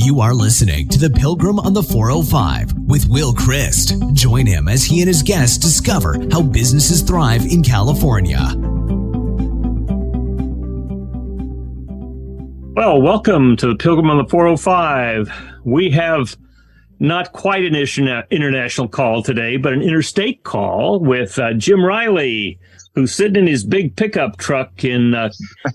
You are listening to The Pilgrim on the 405 with Will Christ. Join him as he and his guests discover how businesses thrive in California. Well, welcome to The Pilgrim on the 405. We have not quite an international call today, but an interstate call with Jim Riley, who's sitting in his big pickup truck in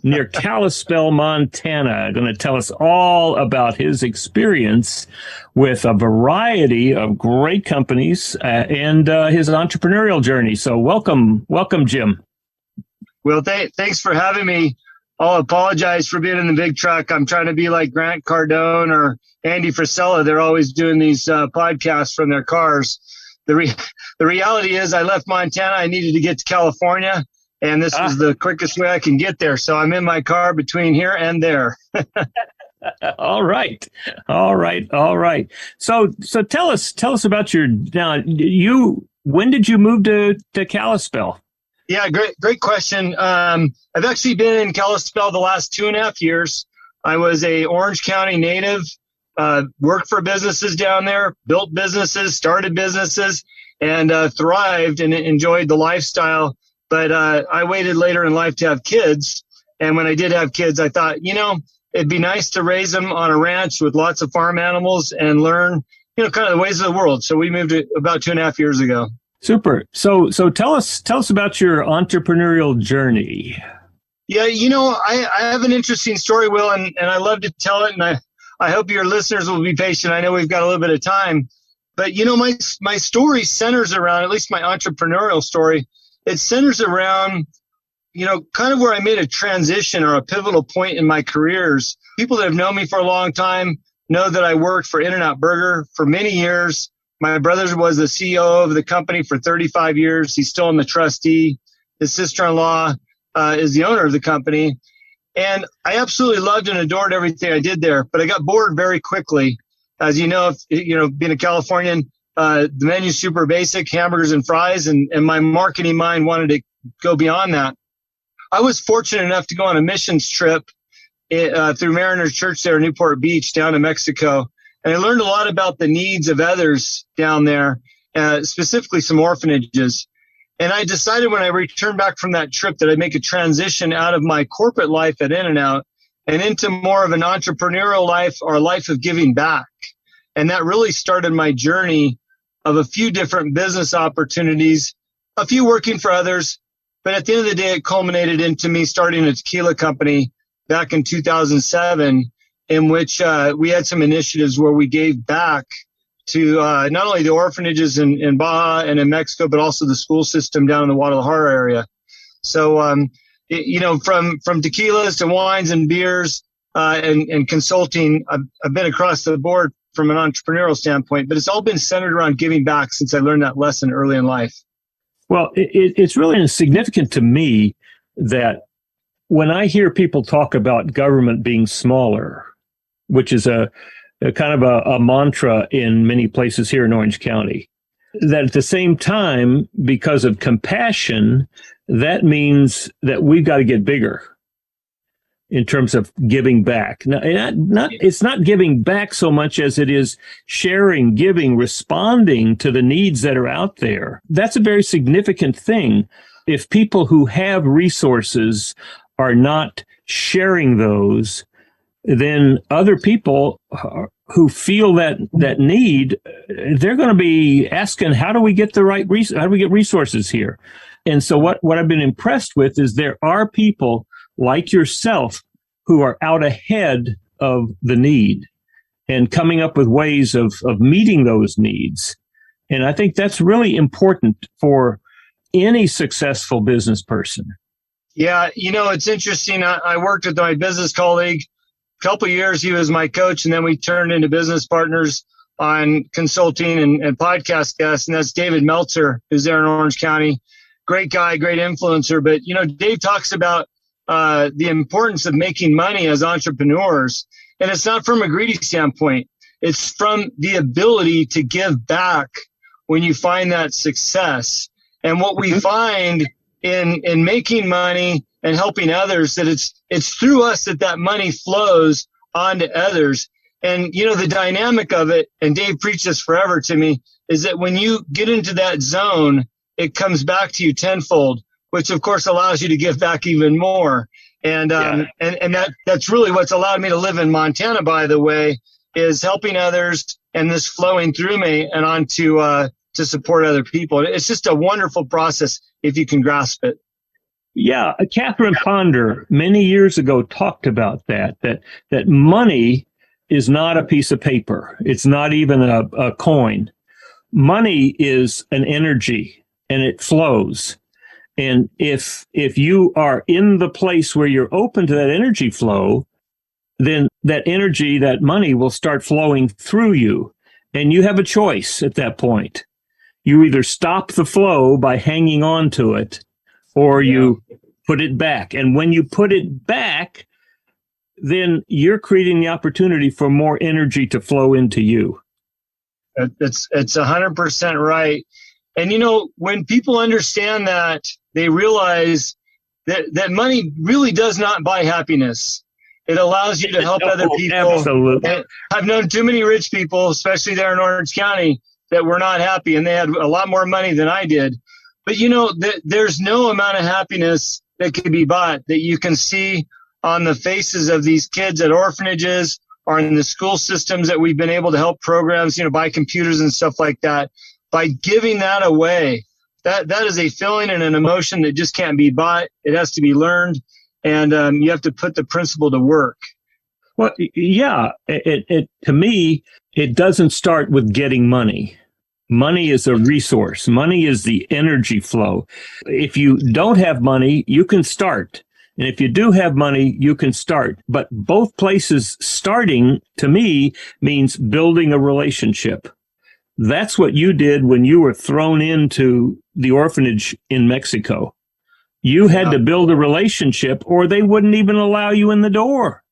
near Kalispell, Montana, going to tell us all about his experience with a variety of great companies and his entrepreneurial journey. So welcome, Jim. Well, thanks for having me. I'll apologize for being in the big truck. I'm trying to be like Grant Cardone or Andy Frisella. They're always doing these podcasts from their cars. The reality is I left Montana. I needed to get to California, and this was the quickest way I can get there. So I'm in my car between here and there. All right. So tell us about when did you move to Kalispell? Yeah, great question. I've actually been in Kalispell the last 2.5 years. I was a Orange County native, worked for businesses down there, built businesses, started businesses, and thrived and enjoyed the lifestyle. But I waited later in life to have kids. And when I did have kids, I thought, it'd be nice to raise them on a ranch with lots of farm animals and learn, kind of the ways of the world. So we moved about 2.5 years ago. Super. So tell us about your entrepreneurial journey. Yeah, I have an interesting story, Will, and I love to tell it, and I hope your listeners will be patient. I know we've got a little bit of time, but my story centers around, at least my entrepreneurial story, it centers around, kind of where I made a transition or a pivotal point in my careers. People that have known me for a long time know that I worked for In-N-Out Burger for many years. My brother was the CEO of the company for 35 years. He's still in the trustee. His sister-in-law is the owner of the company. And I absolutely loved and adored everything I did there, but I got bored very quickly. As you know, being a Californian, the menu's super basic, hamburgers and fries, and my marketing mind wanted to go beyond that. I was fortunate enough to go on a missions trip through Mariners Church there in Newport Beach down to Mexico. And I learned a lot about the needs of others down there, specifically some orphanages. And I decided when I returned back from that trip that I'd make a transition out of my corporate life at In-N-Out and into more of an entrepreneurial life or a life of giving back. And that really started my journey of a few different business opportunities, a few working for others. But at the end of the day, it culminated into me starting a tequila company back in 2007. In which we had some initiatives where we gave back to not only the orphanages in Baja and in Mexico, but also the school system down in the Guadalajara area. So, from tequilas to wines and beers and consulting, I've been across the board from an entrepreneurial standpoint, but it's all been centered around giving back since I learned that lesson early in life. Well, it's really significant to me that when I hear people talk about government being smaller, which is a kind of a mantra in many places here in Orange County, that at the same time, because of compassion, that means that we've got to get bigger in terms of giving back. Now, it's not giving back so much as it is sharing, giving, responding to the needs that are out there. That's a very significant thing. If people who have resources are not sharing those, then other people who feel that need, they're going to be asking, how do we get resources here? And so what I've been impressed with is there are people like yourself who are out ahead of the need and coming up with ways of meeting those needs. And I think that's really important for any successful business person. Yeah, it's interesting. I worked with my business colleague couple of years. He was my coach, and then we turned into business partners on consulting and podcast guests. And that's David Meltzer, who's there in Orange County. Great guy, great influencer. But, Dave talks about the importance of making money as entrepreneurs. And it's not from a greedy standpoint. It's from the ability to give back when you find that success. And what we find in making money and helping others, that it's through us that money flows on to others. And, the dynamic of it, and Dave preached this forever to me, is that when you get into that zone, it comes back to you tenfold, which of course allows you to give back even more. And that's really what's allowed me to live in Montana, by the way, is helping others and this flowing through me and on to support other people. It's just a wonderful process if you can grasp it. Yeah, Catherine Ponder many years ago talked about that money is not a piece of paper. It's not even a coin. Money is an energy, and it flows. And if you are in the place where you're open to that energy flow, then that energy, that money will start flowing through you. And you have a choice at that point. You either stop the flow by hanging on to it, or you put it back. And when you put it back, then you're creating the opportunity for more energy to flow into you. It's 100% right. And, when people understand that, they realize that money really does not buy happiness. It allows you to help other people. Absolutely. And I've known too many rich people, especially there in Orange County, that were not happy, and they had a lot more money than I did. But, there's no amount of happiness that can be bought that you can see on the faces of these kids at orphanages or in the school systems that we've been able to help programs, buy computers and stuff like that. By giving that away, that is a feeling and an emotion that just can't be bought. It has to be learned, and you have to put the principle to work. Well, yeah, it to me, it doesn't start with getting money. Money is a resource. Money is the energy flow. If you don't have money, you can start. And if you do have money, you can start. But both places starting, to me, means building a relationship. That's what you did when you were thrown into the orphanage in Mexico. You had to build a relationship, or they wouldn't even allow you in the door.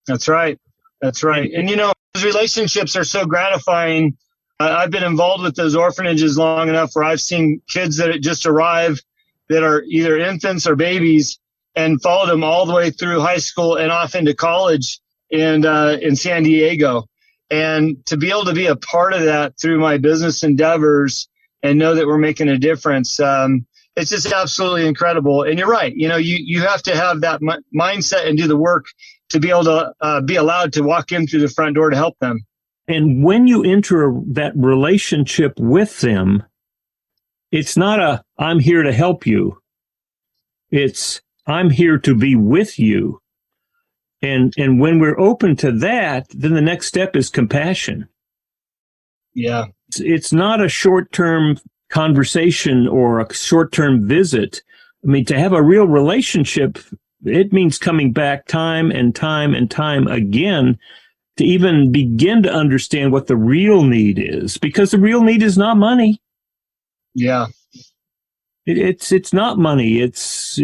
That's right. That's right. And, those relationships are so gratifying. I've been involved with those orphanages long enough where I've seen kids that just arrive that are either infants or babies, and followed them all the way through high school and off into college in San Diego. And to be able to be a part of that through my business endeavors and know that we're making a difference, it's just absolutely incredible. And you're right. You have to have that mindset and do the work to be able to be allowed to walk in through the front door to help them. And when you enter that relationship with them, it's not I'm here to help you. It's I'm here to be with you. And when we're open to that, then the next step is compassion. Yeah. It's not a short-term conversation or a short-term visit. I mean, to have a real relationship, it means coming back time and time and time again to even begin to understand what the real need is, because the real need is not money. Yeah. It's not money. It's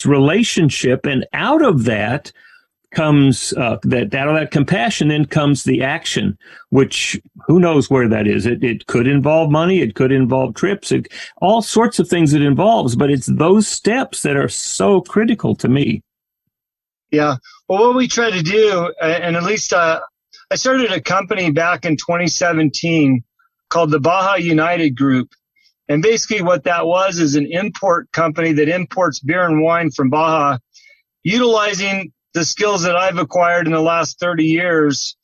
relationship. And out of that comes out of that compassion, then comes the action, which who knows where that is. It could involve money. It could involve trips, all sorts of things it involves. But it's those steps that are so critical to me. Yeah. Well, what we try to do, and at least I started a company back in 2017 called the Baja United Group. And basically what that was is an import company that imports beer and wine from Baja, utilizing the skills that I've acquired in the last 30 years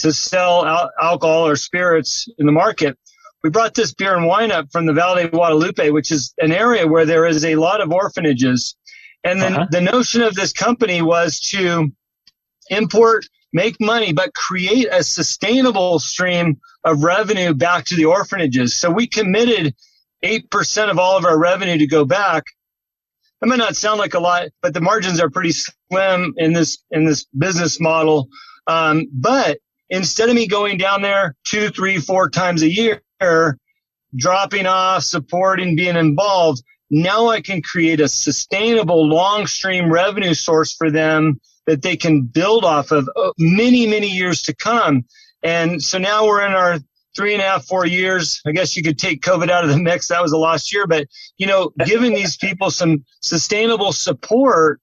to sell alcohol or spirits in the market. We brought this beer and wine up from the Valley of Guadalupe, which is an area where there is a lot of orphanages. And then the notion of this company was to import, make money, but create a sustainable stream of revenue back to the orphanages. So we committed 8% of all of our revenue to go back. That might not sound like a lot, but the margins are pretty slim in this business model. But instead of me going down there 2, 3, 4 times a year, dropping off, supporting, being involved, now I can create a sustainable long stream revenue source for them that they can build off of many, many years to come. And so now we're in our 3.5, 4 years. I guess you could take COVID out of the mix. That was a lost year, but giving these people some sustainable support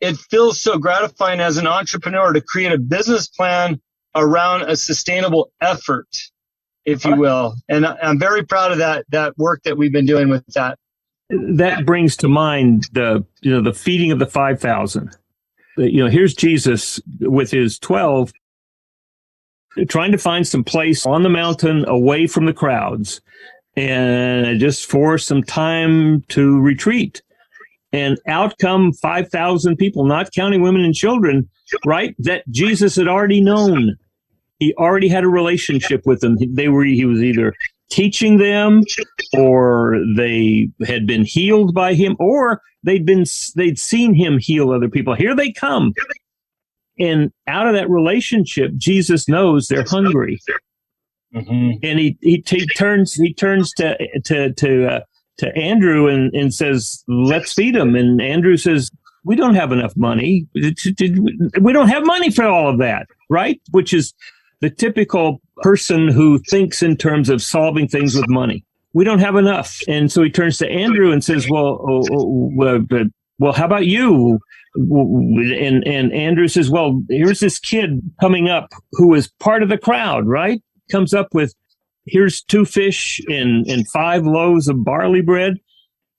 it feels so gratifying as an entrepreneur to create a business plan around a sustainable effort, if you will. And I'm very proud of that work that we've been doing with that. That brings to mind the feeding of the 5,000. Here's Jesus with his 12 trying to find some place on the mountain away from the crowds and just for some time to retreat. And out come 5,000 people, not counting women and children, right? That Jesus had already known. He already had a relationship with them. He was either teaching them, or they had been healed by him, or they'd seen him heal other people. Here they come. And out of that relationship, Jesus knows they're hungry. Mm-hmm. And he turns to Andrew and says, let's feed them. And Andrew says, we don't have enough money. We don't have money for all of that, right? Which is the typical person who thinks in terms of solving things with money. We don't have enough. And so he turns to Andrew and says, well, how about you? And Andrew says, well, here's this kid coming up who is part of the crowd, right? Comes up with, here's 2 fish and 5 loaves of barley bread.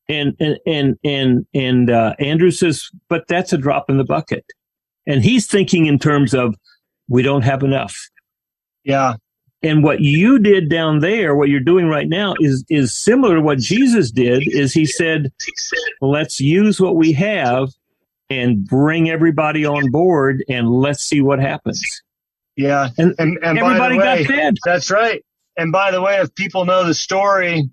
And Andrew says, but that's a drop in the bucket. And he's thinking in terms of, we don't have enough. Yeah. And what you did down there, what you're doing right now is similar to what Jesus did, is he said, let's use what we have and bring everybody on board and let's see what happens. Yeah. And everybody got fed. That's right. And by the way, if people know the story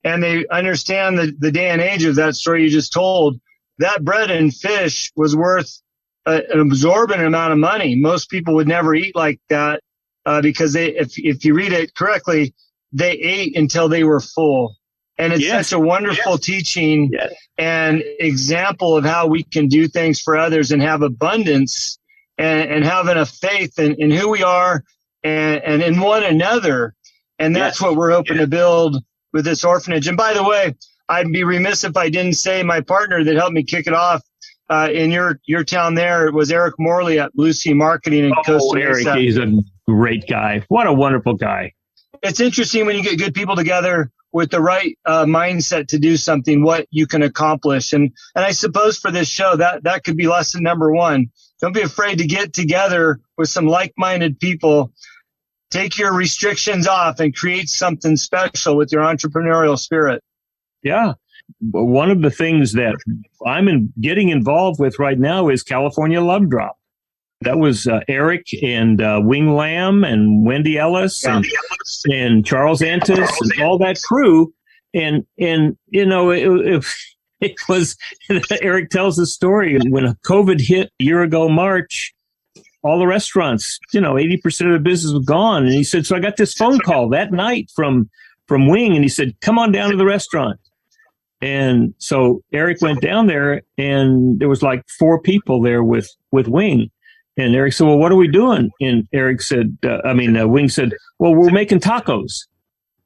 and they understand the day and age of that story you just told, that bread and fish was worth an absorbent amount of money. Most people would never eat like that. Because if you read it correctly, they ate until they were full. And it's such a wonderful teaching and example of how we can do things for others and have abundance and have enough faith in who we are and in one another. And that's what we're hoping to build with this orphanage. And by the way, I'd be remiss if I didn't say my partner that helped me kick it off in your town there was Eric Morley at Blue Sea Marketing in Costa Mesa. Eric, he's a great guy. What a wonderful guy. It's interesting when you get good people together with the right mindset to do something, what you can accomplish. And I suppose for this show, that could be lesson number 1. Don't be afraid to get together with some like-minded people. Take your restrictions off and create something special with your entrepreneurial spirit. Yeah. One of the things that I'm getting involved with right now is California Love Drop. That was Eric and Wing Lam and Wendy Ellis and Charles Antis and all that crew. And it was, Eric tells the story, when COVID hit a year ago, March, all the restaurants, 80% of the business was gone. And he said, so I got this phone call that night from Wing, and he said, come on down to the restaurant. And so Eric went down there, and there was like 4 people there with Wing. And Eric said, well, what are we doing? And Eric said, Wing said, well, we're making tacos.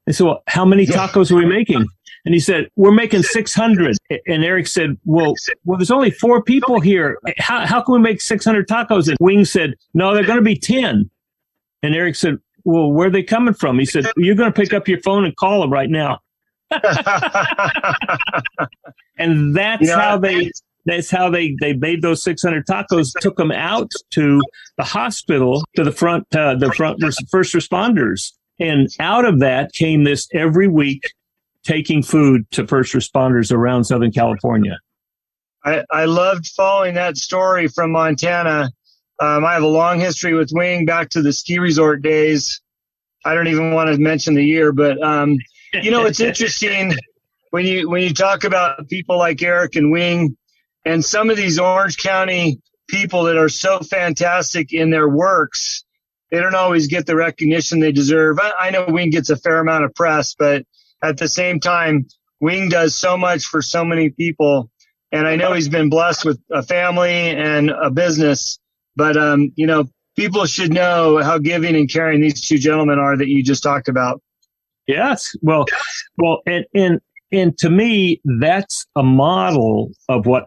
I said, well, how many tacos are we making? And he said, we're making 600. And Eric said, well, there's only 4 people here. How can we make 600 tacos? And Wing said, no, they're going to be 10. And Eric said, well, where are they coming from? He said, you're going to pick up your phone and call them right now. And that's how they made those 600 tacos, took them out to the hospital, to the front first responders. And out of that came this every week taking food to first responders around Southern California. I loved following that story from Montana. I have a long history with Wing back to the ski resort days. I don't even want to mention the year, but it's interesting when you talk about people like Eric and Wing and some of these Orange County people that are so fantastic in their works. They don't always get the recognition they deserve. I know Wing gets a fair amount of press, but at the same time, Wing does so much for so many people. And I know he's been blessed with a family and a business, but, people should know how giving and caring these 2 gentlemen are that you just talked about. Yes. Well, and to me, that's a model of what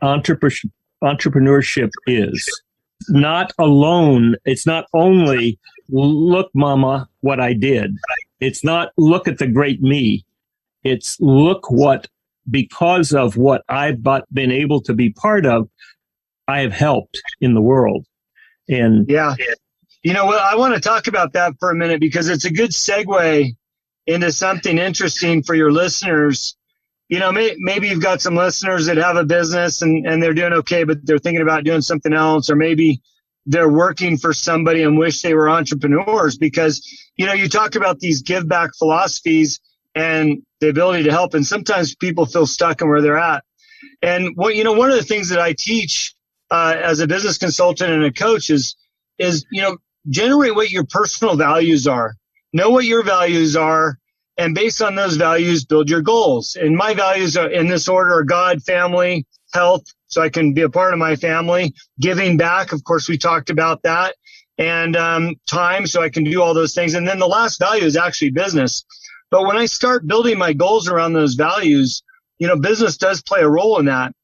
entrepreneurship is. Not alone. It's not only, look, mama, what I did. It's not, look at the great me. It's, look what, because of what I've been able to be part of, I have helped in the world. And yeah, you know what? I want to talk about that for a minute because it's a good segue into something interesting for your listeners. You know, maybe you've got some listeners that have a business and they're doing okay, but they're thinking about doing something else, or maybe they're working for somebody and wish they were entrepreneurs because, you know, you talk about these give back philosophies and the ability to help. And sometimes people feel stuck in where they're at. And what, you know, one of the things that I teach as a business consultant and a coach is, you know, generate what your personal values are, know what your values are, and based on those values, build your goals. And my values are in this order: are God, family, health, so I can be a part of my family, giving back. Of course, we talked about that, and time, so I can do all those things. And then the last value is actually business. But when I start building my goals around those values, you know, business does play a role in that.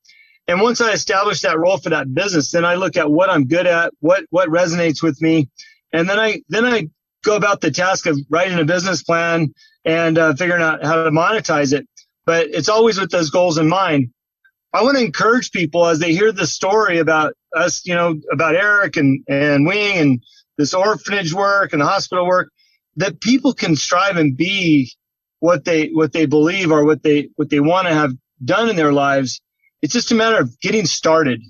And once I establish that role for that business, then I look at what I'm good at, what resonates with me. And then I go about the task of writing a business plan and figuring out how to monetize it. But it's always with those goals in mind. I want to encourage people as they hear the story about us, you know, about Eric and Wing and this orphanage work and the hospital work, that people can strive and be what they believe or what they want to have done in their lives. It's just a matter of getting started,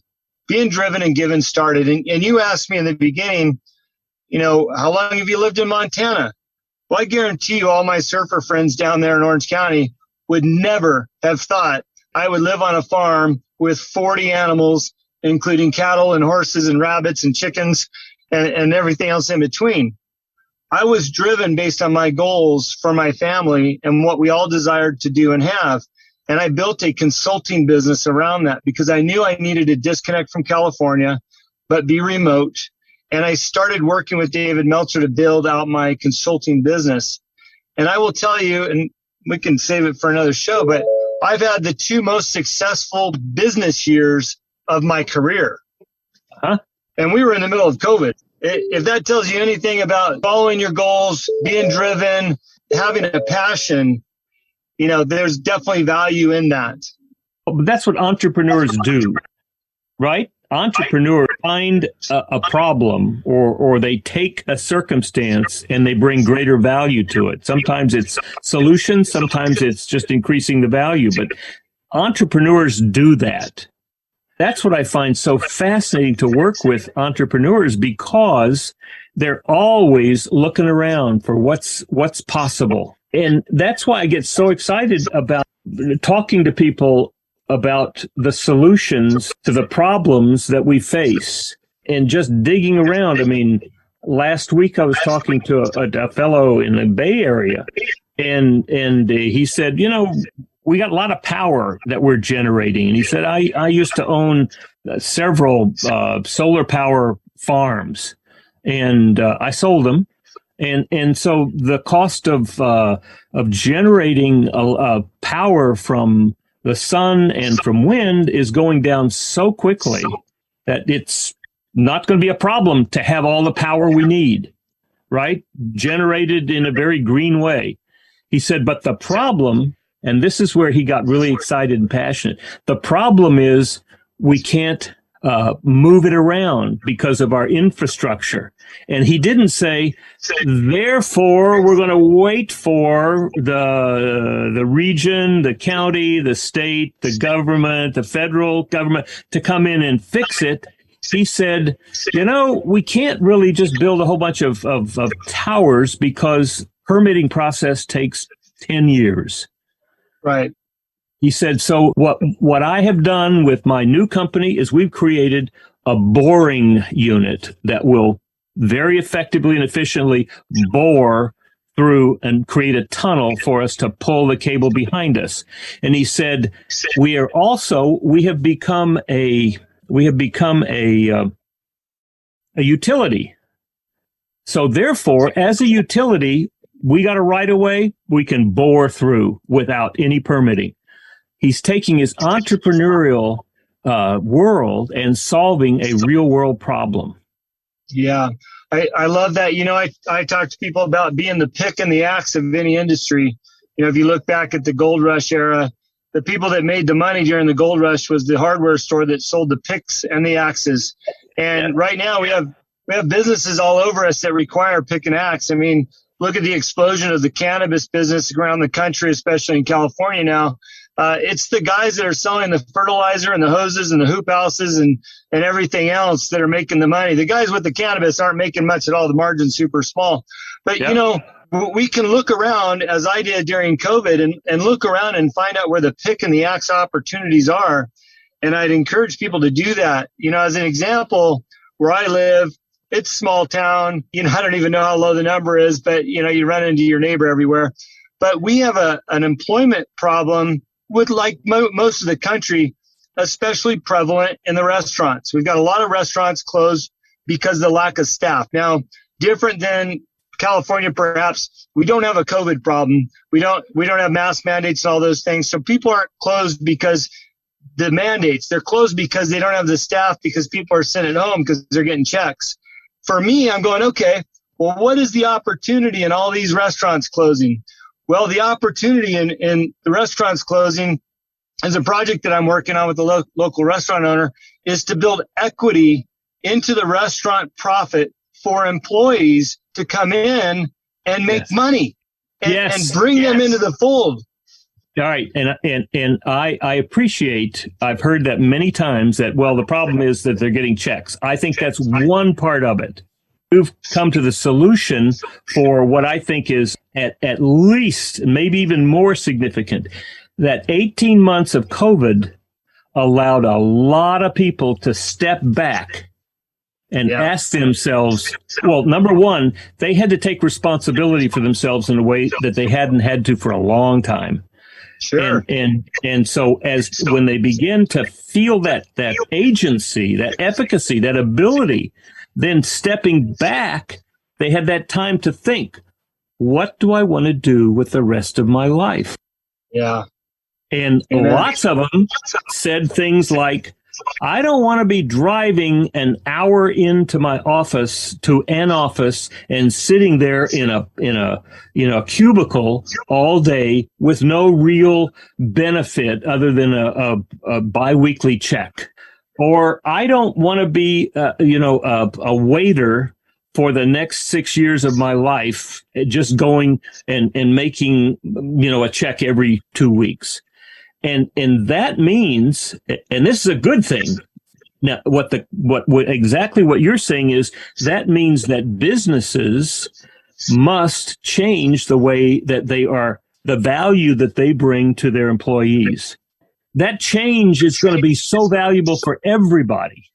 being driven and getting started. And you asked me in the beginning, you know, how long have you lived in Montana? Well, I guarantee you all my surfer friends down there in Orange County would never have thought I would live on a farm with 40 animals, including cattle and horses and rabbits and chickens and everything else in between. I was driven based on my goals for my family and what we all desired to do and have. And I built a consulting business around that because I knew I needed to disconnect from California, but be remote. And I started working with David Meltzer to build out my consulting business. And I will tell you, and we can save it for another show, but I've had the two most successful business years of my career. Huh? And we were in the middle of COVID. If that tells you anything about following your goals, being driven, having a passion, you know, there's definitely value in that. But that's what entrepreneurs do, right? Entrepreneurs find a problem or they take a circumstance and they bring greater value to it. Sometimes it's solutions, sometimes it's just increasing the value, but entrepreneurs do that. That's what I find so fascinating to work with entrepreneurs because they're always looking around for what's possible. And that's why I get so excited about talking to people about the solutions to the problems that we face and just digging around. I mean, last week I was talking to a fellow in the Bay Area and he said, you know, we got a lot of power that we're generating. And he said, I used to own several solar power farms and I sold them. And so the cost of generating power from the sun and from wind is going down so quickly that it's not going to be a problem to have all the power we need, right? Generated in a very green way. He said, but the problem, and this is where he got really excited and passionate, the problem is we can't move it around because of our infrastructure. And he didn't say, therefore, we're going to wait for the region, the county, the state, the government, the federal government to come in and fix it. He said, you know, we can't really just build a whole bunch of towers because permitting process takes 10 years. Right. He said, so what I have done with my new company is we've created a boring unit that will very effectively and efficiently bore through and create a tunnel for us to pull the cable behind us. And he said, we have become a utility. So therefore, as a utility, we got a right of way we can bore through without any permitting. He's taking his entrepreneurial world and solving a real world problem. Yeah, I love that. I talk to people about being the pick and the axe of any industry. If you look back at the gold rush era, the people that made the money during the gold rush was the hardware store that sold the picks and the axes. And right now we have businesses all over us that require pick and axe. I mean, look at the explosion of the cannabis business around the country, especially in California now. It's the guys that are selling the fertilizer and the hoses and the hoop houses and everything else that are making the money. The guys with the cannabis aren't making much at all. The margin's super small. But, we can look around, as I did during COVID, and look around and find out where the pick and the axe opportunities are. And I'd encourage people to do that. As an example, where I live, it's small town. I don't even know how low the number is, but, you run into your neighbor everywhere. But we have an employment problem with, like most of the country, especially prevalent in the restaurants. We've got a lot of restaurants closed because of the lack of staff. Now, different than California, perhaps, we don't have a COVID problem. We don't have mask mandates and all those things. So people aren't closed because the mandates. They're closed because they don't have the staff, because people are sitting at home because they're getting checks. For me, I'm going, okay, well, what is the opportunity in all these restaurants closing? Well, the opportunity in the restaurants closing is a project that I'm working on with the local restaurant owner, is to build equity into the restaurant profit for employees to come in and make money and bring them into the fold. All right. And I appreciate, I've heard that many times that, well, the problem is that they're getting checks. I think that's one part of it. We've come to the solution for what I think is at least, maybe even more significant, that 18 months of COVID allowed a lot of people to step back and ask themselves, well, number one, they had to take responsibility for themselves in a way that they hadn't had to for a long time. Sure. And so when they begin to feel that agency, that efficacy, that ability, then stepping back, they had that time to think, what do I want to do with the rest of my life? Yeah. And lots of them said things like, I don't want to be driving an hour into my office to an office and sitting there in a cubicle all day with no real benefit other than a biweekly check. Or I don't want to be a waiter for the next 6 years of my life, just going and making a check every 2 weeks. And that means, and this is a good thing. Now, what exactly what you're saying is that means that businesses must change the way that they are, the value that they bring to their employees. That change is going to be so valuable for everybody.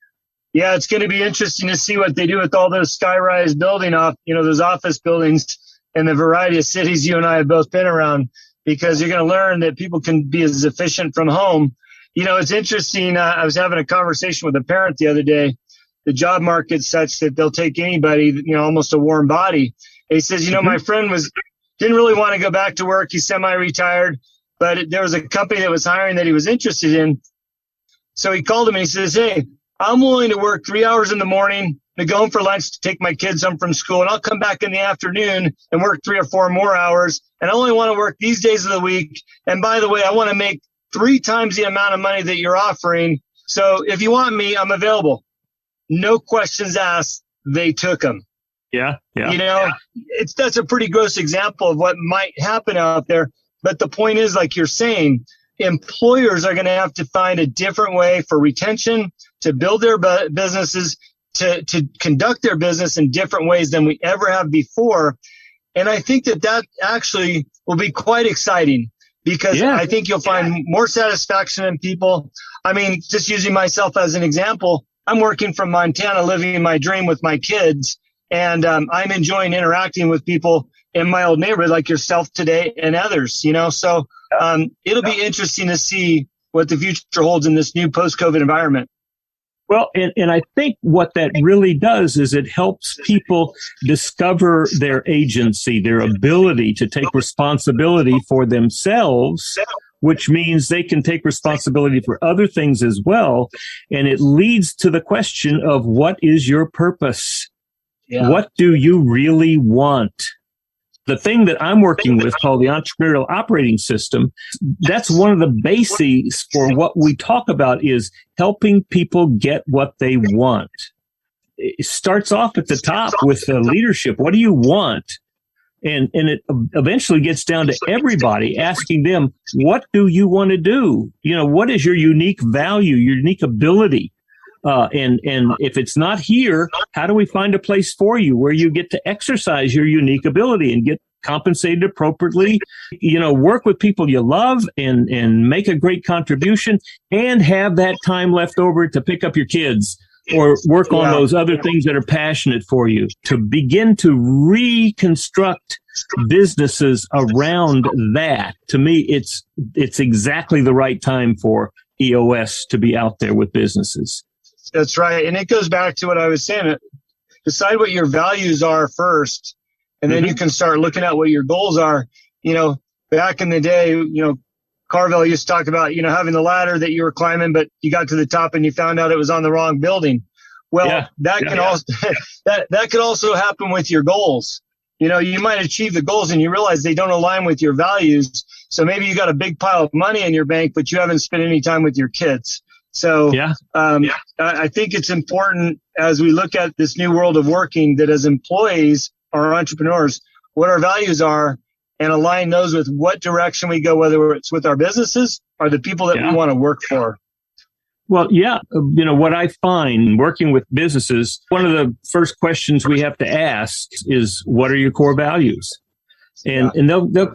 Yeah, it's going to be interesting to see what they do with all those sky-rise building those office buildings in the variety of cities you and I have both been around. Because you're going to learn that people can be as efficient from home. It's interesting. I was having a conversation with a parent the other day. The job market's such that they'll take anybody, almost a warm body. And he says, my friend didn't really want to go back to work. He's semi-retired, but there was a company that was hiring that he was interested in. So he called him and he says, hey, I'm willing to work 3 hours in the morning, to go home for lunch to take my kids home from school, and I'll come back in the afternoon and work 3 or 4 more hours. And I only want to work these days of the week. And by the way, I want to make 3 times the amount of money that you're offering. So if you want me, I'm available. No questions asked. They took him. Yeah. That's a pretty gross example of what might happen out there. But the point is, like you're saying, employers are going to have to find a different way for retention, to build their businesses, to conduct their business in different ways than we ever have before. And I think that actually will be quite exciting, because I think you'll find more satisfaction in people. I mean, just using myself as an example, I'm working from Montana, living my dream with my kids, and I'm enjoying interacting with people in my old neighborhood like yourself today and others, So it'll be interesting to see what the future holds in this new post-COVID environment. Well, and I think what that really does is it helps people discover their agency, their ability to take responsibility for themselves which means they can take responsibility for other things as well. And it leads to the question of what is your purpose? Yeah. What do you really want? The thing that I'm working with called the Entrepreneurial Operating System, that's one of the bases for what we talk about is helping people get what they want. It starts off at the top with the leadership. What do you want? And it eventually gets down to everybody asking them, what do you want to do? You know, what is your unique value, your unique ability? And if it's not here, how do we find a place for you where you get to exercise your unique ability and get compensated appropriately, you know, work with people you love and make a great contribution and have that time left over to pick up your kids or work on those other things that are passionate for you, to begin to reconstruct businesses around that. To me, it's exactly the right time for EOS to be out there with businesses. That's right. And it goes back to what I was saying. Decide what your values are first, and then you can start looking at what your goals are. You know, back in the day, you know, Carvel used to talk about, you know, having the ladder that you were climbing, but you got to the top and you found out it was on the wrong building. Well, that can also happen with your goals. You know, you might achieve the goals and you realize they don't align with your values. So maybe you got a big pile of money in your bank, but you haven't spent any time with your kids. So I think it's important as we look at this new world of working that as employees or entrepreneurs, what our values are and align those with what direction we go, whether it's with our businesses or the people that we want to work for. Well, you know, what I find working with businesses, one of the first questions we have to ask is, what are your core values? And they'll get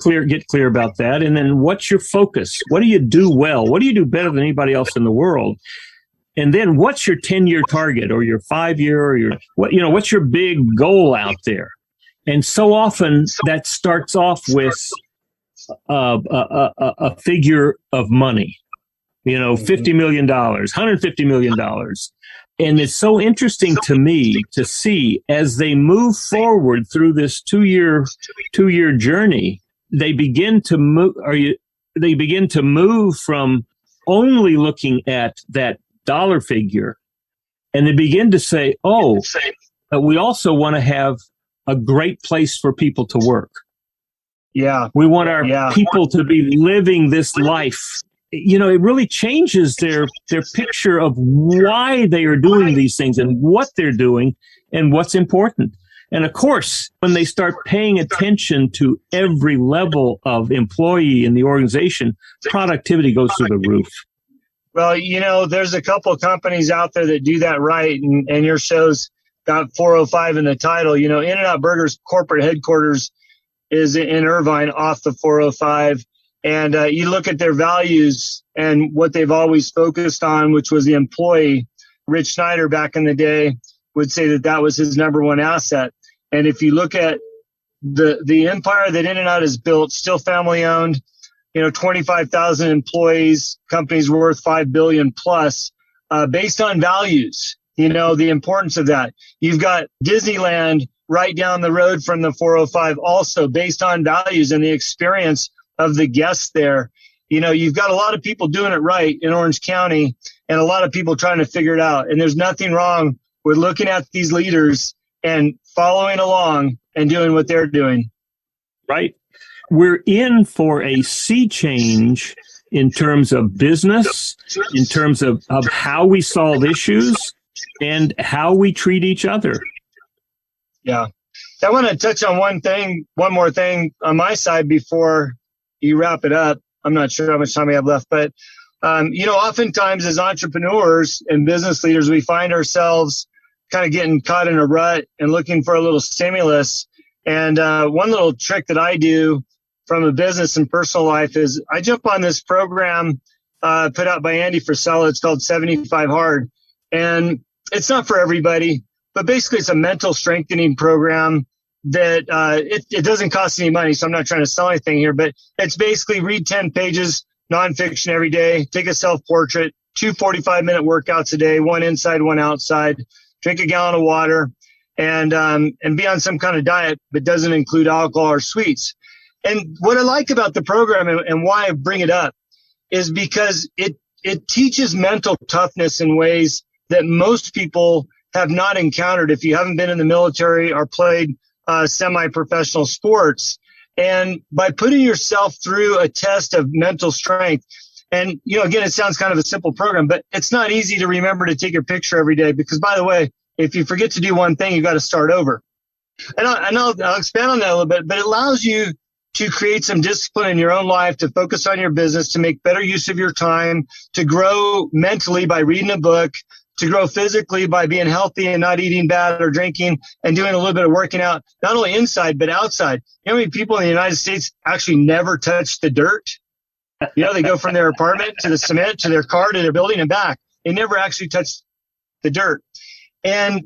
clear about that. And then what's your focus? What do you do well? What do you do better than anybody else in the world? And then what's your 10-year target or your 5-year or what's your big goal out there? And so often that starts off with a figure of money, you know, $50 million, $150 million. And it's so interesting to me to see as they move forward through this two-year journey, they begin to move from only looking at that dollar figure, and they begin to say, oh, we also want to have a great place for people to work. Yeah. We want our people to be living this life. You know, it really changes their picture of why they are doing these things and what they're doing and what's important. And of course, when they start paying attention to every level of employee in the organization, productivity goes through the roof. Well, you know, there's a couple of companies out there that do that right. And your show's got 405 in the title. You know, In-N-Out Burger's corporate headquarters is in Irvine off the 405. And you look at their values and what they've always focused on, which was the employee. Rich Schneider back in the day would say that was his number one asset. And if you look at the empire that In-N-Out has built, still family owned, you know, 25,000 employees, companies worth $5 billion plus, based on values, you know, the importance of that. You've got Disneyland right down the road from the 405 also based on values and the experience of the guests there. You know, you've got a lot of people doing it right in Orange County and a lot of people trying to figure it out. And there's nothing wrong with looking at these leaders and following along and doing what they're doing. Right. We're in for a sea change in terms of business, in terms of how we solve issues and how we treat each other. Yeah. I want to touch on one more thing on my side before you wrap it up. I'm not sure how much time we have left, but, you know, oftentimes as entrepreneurs and business leaders, we find ourselves kind of getting caught in a rut and looking for a little stimulus. And one little trick that I do from a business and personal life is I jump on this program put out by Andy Frisella. It's called 75 Hard. And it's not for everybody, but basically it's a mental strengthening program that it doesn't cost any money. So I'm not trying to sell anything here, but it's basically read 10 pages, nonfiction every day, take a self-portrait, 2 45-minute workouts a day, one inside, one outside, drink a gallon of water, and be on some kind of diet that doesn't include alcohol or sweets. And what I like about the program and why I bring it up is because it teaches mental toughness in ways that most people have not encountered if you haven't been in the military or played semi-professional sports. And by putting yourself through a test of mental strength, and, again, it sounds kind of a simple program, but it's not easy to remember to take your picture every day because, by the way, if you forget to do one thing, you got to start over. And I'll expand on that a little bit, but it allows you to create some discipline in your own life, to focus on your business, to make better use of your time, to grow mentally by reading a book, to grow physically by being healthy and not eating bad or drinking and doing a little bit of working out, not only inside, but outside. You know how many people in the United States actually never touch the dirt? They go from their apartment to the cement, to their car, to their building and back. They never actually touch the dirt. And,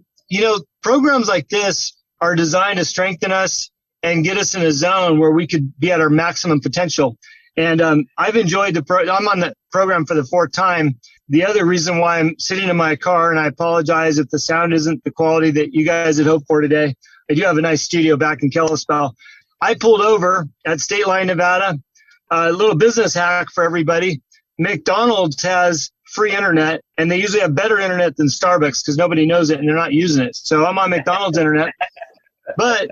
programs like this are designed to strengthen us and get us in a zone where we could be at our maximum potential. And I've enjoyed I'm on the program for the fourth time. The other reason why I'm sitting in my car, and I apologize if the sound isn't the quality that you guys had hoped for today. I do have a nice studio back in Kalispell. I pulled over at State Line, Nevada. A little business hack for everybody. McDonald's has free internet, and they usually have better internet than Starbucks because nobody knows it and they're not using it. So I'm on McDonald's internet. But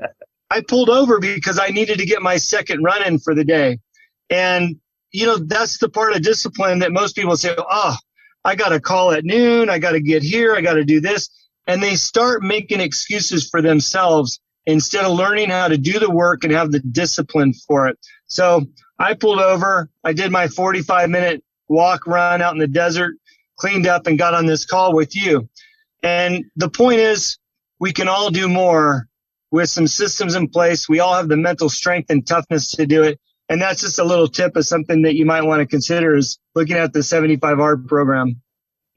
I pulled over because I needed to get my second run in for the day. And, that's the part of discipline that most people say, I got to call at noon. I got to get here. I got to do this. And they start making excuses for themselves instead of learning how to do the work and have the discipline for it. So I pulled over. I did my 45-minute walk run out in the desert, cleaned up, and got on this call with you. And the point is, we can all do more with some systems in place. We all have the mental strength and toughness to do it. And that's just a little tip of something that you might want to consider is looking at the 75 Hard program.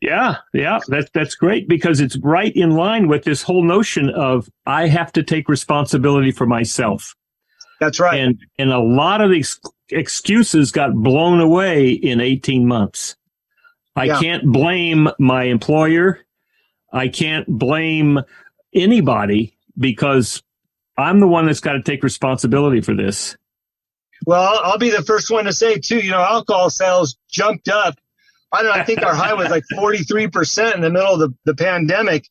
Yeah, that's great because it's right in line with this whole notion of I have to take responsibility for myself. That's right. And a lot of these excuses got blown away in 18 months. I can't blame my employer. I can't blame anybody because I'm the one that's got to take responsibility for this. Well, I'll be the first one to say, too, alcohol sales jumped up. I think our high was like 43% in the middle of the pandemic.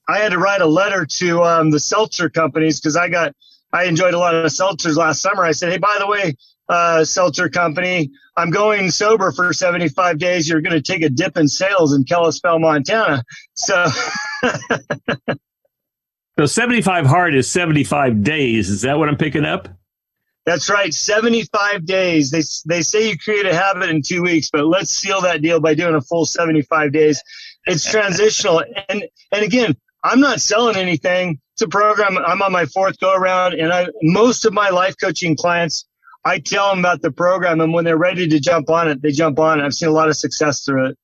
I had to write a letter to the seltzer companies because I enjoyed a lot of seltzers last summer. I said, hey, by the way, seltzer company, I'm going sober for 75 days. You're going to take a dip in sales in Kalispell, Montana. So 75 hard is 75 days. Is that what I'm picking up? That's right. 75 days. They say you create a habit in 2 weeks, but let's seal that deal by doing a full 75 days. It's transitional. And again, I'm not selling anything. It's a program. I'm on my fourth go around, and most of my life coaching clients, I tell them about the program, and when they're ready to jump on it, they jump on it. I've seen a lot of success through it.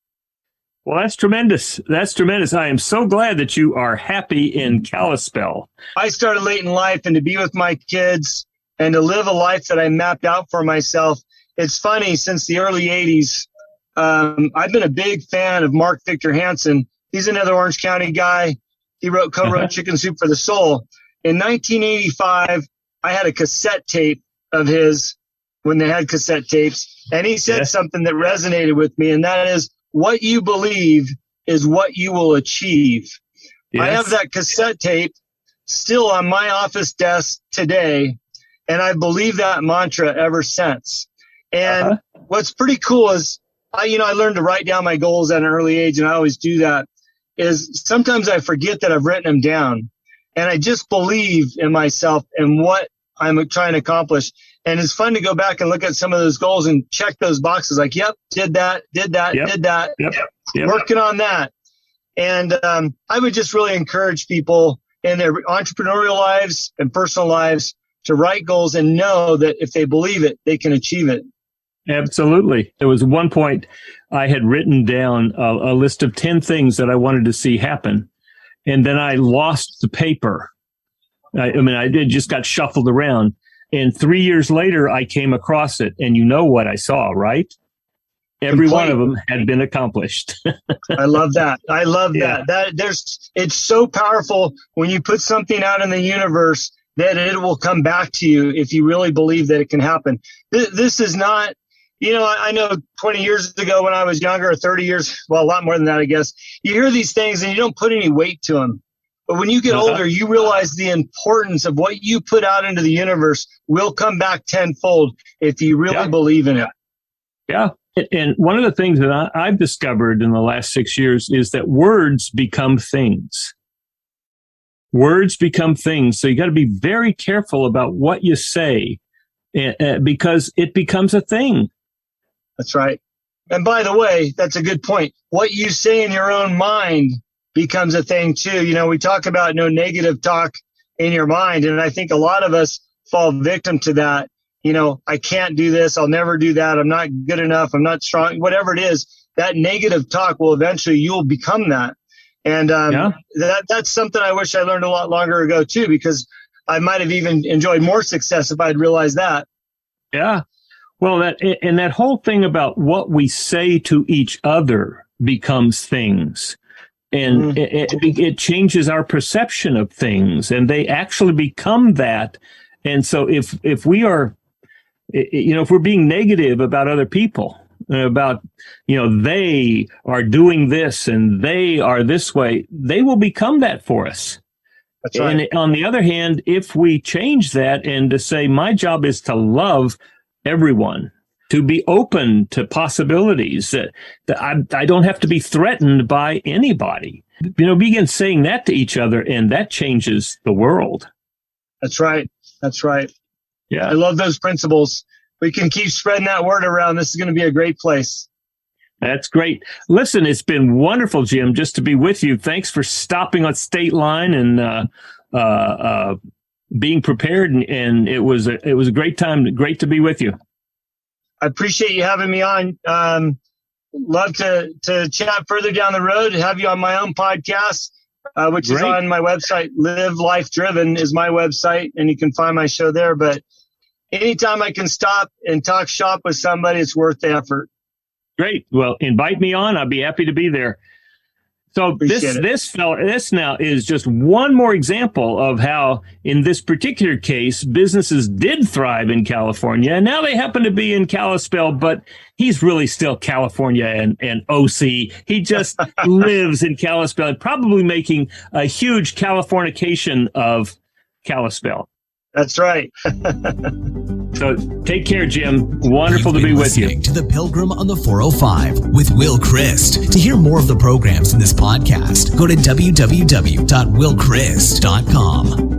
Well, that's tremendous. That's tremendous. I am so glad that you are happy in Kalispell. I started late in life, and to be with my kids and to live a life that I mapped out for myself. It's funny, since the early 80s, I've been a big fan of Mark Victor Hansen. He's another Orange County guy. He co-wrote Chicken Soup for the Soul. In 1985, I had a cassette tape of his when they had cassette tapes, and he said something that resonated with me, and that is, what you believe is what you will achieve. Yes. I have that cassette tape still on my office desk today, and I believe that mantra ever since. And what's pretty cool is I learned to write down my goals at an early age, and I always do that, is sometimes I forget that I've written them down. And I just believe in myself and what I'm trying to accomplish. And it's fun to go back and look at some of those goals and check those boxes like, yep, did that, did that. Working on that. And I would just really encourage people in their entrepreneurial lives and personal lives to write goals and know that if they believe it, they can achieve it. Absolutely. There was one point I had written down a list of 10 things that I wanted to see happen. And then I lost the paper. It just got shuffled around. And 3 years later, I came across it. And you know what I saw, right? Every one of them had been accomplished. I love that. I love that. It's so powerful when you put something out in the universe that it will come back to you if you really believe that it can happen. This is not, I know 20 years ago when I was younger, or 30 years, well, a lot more than that, I guess, you hear these things and you don't put any weight to them. But when you get older, you realize the importance of what you put out into the universe will come back tenfold if you really believe in it. Yeah. And one of the things that I've discovered in the last 6 years is that words become things. Words become things. So you got to be very careful about what you say because it becomes a thing. That's right. And by the way, that's a good point. What you say in your own mind becomes a thing too. We talk about no negative talk in your mind. And I think a lot of us fall victim to that. I can't do this. I'll never do that. I'm not good enough. I'm not strong. Whatever it is, that negative talk will eventually, you'll become that. And that's something I wish I learned a lot longer ago too, because I might have even enjoyed more success if I'd realized that. Yeah. Well, that whole thing about what we say to each other becomes things. And it changes our perception of things, and they actually become that. And so if we are, if we're being negative about other people, about, they are doing this and they are this way, they will become that for us. That's right. And on the other hand, if we change that and to say, my job is to love everyone, to be open to possibilities, that I don't have to be threatened by anybody. Begin saying that to each other, and that changes the world. That's right. That's right. Yeah. I love those principles. We can keep spreading that word around. This is going to be a great place. That's great. Listen, it's been wonderful, Jim, just to be with you. Thanks for stopping on State Line and being prepared. And it was a great time. Great to be with you. I appreciate you having me on. Love to chat further down the road, have you on my own podcast, which is on my website. Live Life Driven is my website, and you can find my show there. But anytime I can stop and talk shop with somebody, it's worth the effort. Great. Well, invite me on. I'd be happy to be there. So this now is just one more example of how, in this particular case, businesses did thrive in California, and now they happen to be in Kalispell, but he's really still California and OC. He just lives in Kalispell and probably making a huge Californication of Kalispell. That's right. So take care, Jim. Wonderful to be with you. To The Pilgrim on the 405 with Will Christ. To hear more of the programs in this podcast, go to www.willchrist.com.